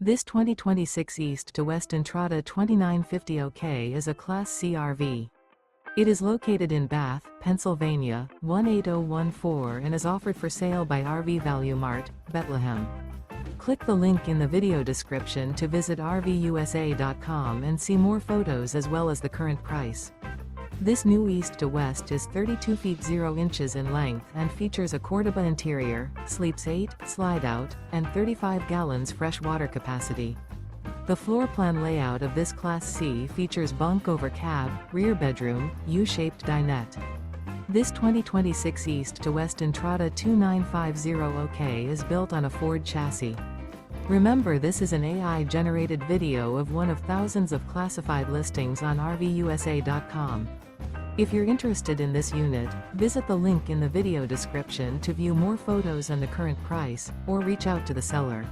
This 2026 East to West Entrada 2950 OK is a Class C RV. It is located in Bath, Pennsylvania, 18014 and is offered for sale by RV Value Mart, Behtlehem. Click the link in the video description to visit RVUSA.com and see more photos as well as the current price. This new East to West is 32 feet 0 inches in length and features a Cordoba interior, sleeps 8, Slideout, and 35 gallons fresh water capacity. The floor plan layout of this Class C features bunk over cab, rear bedroom, U-shaped dinette. This 2026 East to West Entrada 2950 OK is built on a Ford chassis. Remember, this is an AI-generated video of one of thousands of classified listings on RVUSA.com. If you're interested in this unit, visit the link in the video description to view more photos and the current price, or reach out to the seller.